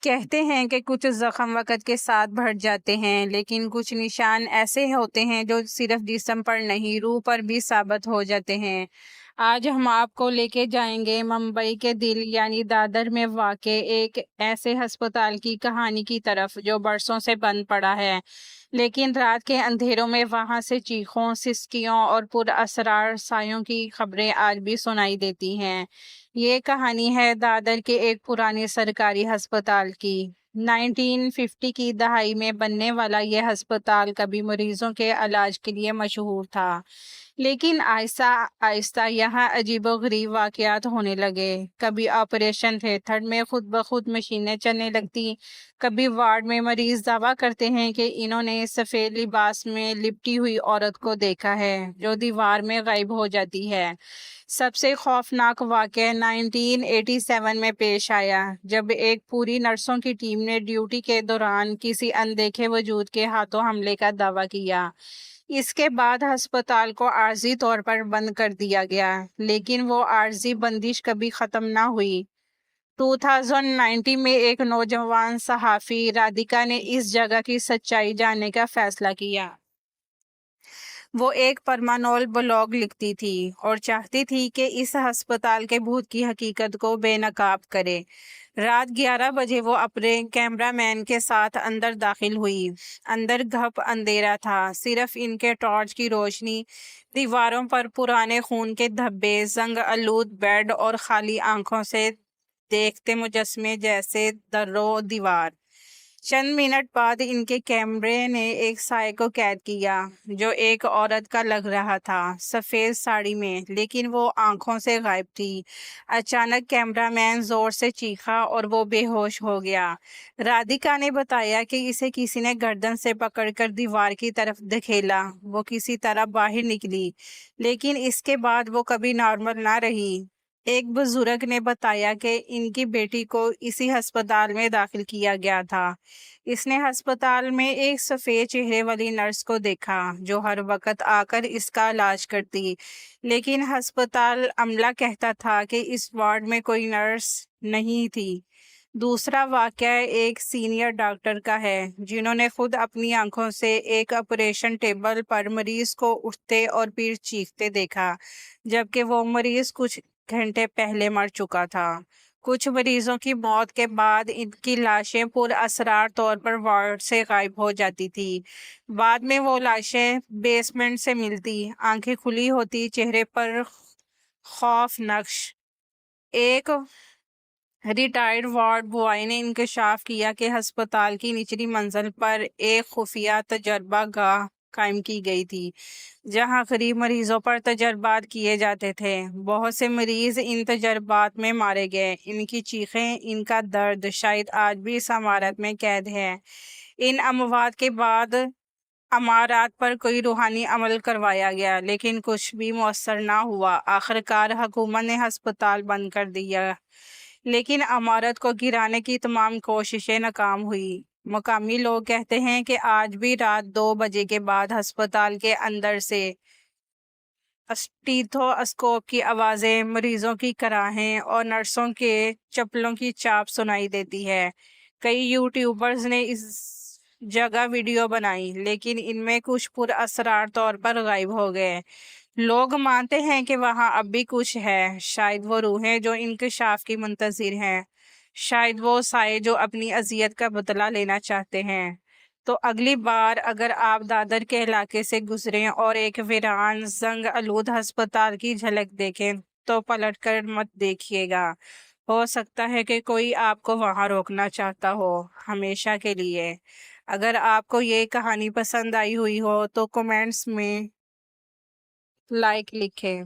کہتے ہیں کہ کچھ زخم وقت کے ساتھ بڑھ جاتے ہیں، لیکن کچھ نشان ایسے ہوتے ہیں جو صرف جسم پر نہیں، روح پر بھی ثابت ہو جاتے ہیں۔ آج ہم آپ کو لے کے جائیں گے ممبئی کے دل یعنی دادر میں واقع ایک ایسے ہسپتال کی کہانی کی طرف جو برسوں سے بند پڑا ہے، لیکن رات کے اندھیروں میں وہاں سے چیخوں، سسکیوں اور پر اسرار سایوں کی خبریں آج بھی سنائی دیتی ہیں۔ یہ کہانی ہے دادر کے ایک پرانے سرکاری ہسپتال کی۔ 1950 کی دہائی میں بننے والا یہ ہسپتال کبھی مریضوں کے علاج کے لیے مشہور تھا، لیکن آہستہ آہستہ یہاں عجیب و غریب واقعات ہونے لگے۔ کبھی آپریشن تھیٹر میں خود بخود مشینیں چلنے لگتی، کبھی وارڈ میں مریض دعویٰ کرتے ہیں کہ انہوں نے سفید لباس میں لپٹی ہوئی عورت کو دیکھا ہے جو دیوار میں غائب ہو جاتی ہے۔ سب سے خوفناک واقعہ 1987 میں پیش آیا، جب ایک پوری نرسوں کی ٹیم نے ڈیوٹی کے دوران کسی اندیکھے وجود کے ہاتھوں حملے کا دعویٰ کیا۔ اس کے بعد ہسپتال کو عارضی طور پر بند کر دیا گیا، لیکن وہ عارضی بندش کبھی ختم نہ ہوئی۔ 2019 میں ایک نوجوان صحافی رادھیکا نے اس جگہ کی سچائی جاننے کا فیصلہ کیا۔ وہ ایک پرمانول بلاگ لکھتی تھی اور چاہتی تھی کہ اس ہسپتال کے بھوت کی حقیقت کو بے نقاب کرے۔ رات 11 بجے وہ اپنے کیمرہ مین کے ساتھ اندر داخل ہوئی۔ اندر گھپ اندھیرا تھا، صرف ان کے ٹارچ کی روشنی، دیواروں پر پرانے خون کے دھبے، زنگ آلود بیڈ اور خالی آنکھوں سے دیکھتے مجسمے جیسے در و دیوار۔ چند منٹ بعد ان کے کیمرے نے ایک سائے کو قید کیا جو ایک عورت کا لگ رہا تھا، سفید ساڑی میں، لیکن وہ آنکھوں سے غائب تھی۔ اچانک کیمرہ مین زور سے چیخا اور وہ بے ہوش ہو گیا۔ رادھیکا نے بتایا کہ اسے کسی نے گردن سے پکڑ کر دیوار کی طرف دھکیلا۔ وہ کسی طرح باہر نکلی، لیکن اس کے بعد وہ کبھی نارمل نہ رہی۔ ایک بزرگ نے بتایا کہ ان کی بیٹی کو اسی ہسپتال میں داخل کیا گیا تھا۔ اس نے ہسپتال میں ایک سفید چہرے والی نرس کو دیکھا جو ہر وقت آ کر اس کا علاج کرتی، لیکن ہسپتال عملہ کہتا تھا کہ اس وارڈ میں کوئی نرس نہیں تھی۔ دوسرا واقعہ ایک سینئر ڈاکٹر کا ہے جنہوں نے خود اپنی آنکھوں سے ایک آپریشن ٹیبل پر مریض کو اٹھتے اور پھر چیختے دیکھا، جبکہ وہ مریض کچھ گھنٹے پہلے مر چکا تھا۔ کچھ مریضوں کی موت کے بعد ان کی لاشیں پر اسرار طور پر وارڈ سے غائب ہو جاتی تھی۔ بعد میں وہ لاشیں بیسمنٹ سے ملتی، آنکھیں کھلی ہوتی، چہرے پر خوف نقش۔ ایک ریٹائرڈ وارڈ بوائے نے انکشاف کیا کہ ہسپتال کی نچلی منزل پر ایک خفیہ تجربہ گاہ قائم کی گئی تھی جہاں غریب مریضوں پر تجربات کیے جاتے تھے۔ بہت سے مریض ان تجربات میں مارے گئے۔ ان کی چیخیں، ان کا درد شاید آج بھی اس عمارت میں قید ہے۔ ان اموات کے بعد عمارات پر کوئی روحانی عمل کروایا گیا، لیکن کچھ بھی مؤثر نہ ہوا۔ آخرکار حکومت نے ہسپتال بند کر دیا، لیکن عمارت کو گرانے کی تمام کوششیں ناکام ہوئی۔ مقامی لوگ کہتے ہیں کہ آج بھی رات 2 بجے کے بعد ہسپتال کے اندر سے اسٹیتھو اسکوپ کی آوازیں، مریضوں کی کراہیں اور نرسوں کے چپلوں کی چاپ سنائی دیتی ہے۔ کئی یوٹیوبرز نے اس جگہ ویڈیو بنائی، لیکن ان میں کچھ پر اسرار طور پر غائب ہو گئے۔ لوگ مانتے ہیں کہ وہاں اب بھی کچھ ہے، شاید وہ روحیں جو انکشاف کی منتظر ہیں، شاید وہ سائے جو اپنی اذیت کا بدلہ لینا چاہتے ہیں۔ تو اگلی بار اگر آپ دادر کے علاقے سے گزریں اور ایک ویران زنگ آلود ہسپتال کی جھلک دیکھیں تو پلٹ کر مت دیکھیے گا۔ ہو سکتا ہے کہ کوئی آپ کو وہاں روکنا چاہتا ہو، ہمیشہ کے لیے۔ اگر آپ کو یہ کہانی پسند آئی ہوئی ہو تو کمنٹس میں لائک لکھیں۔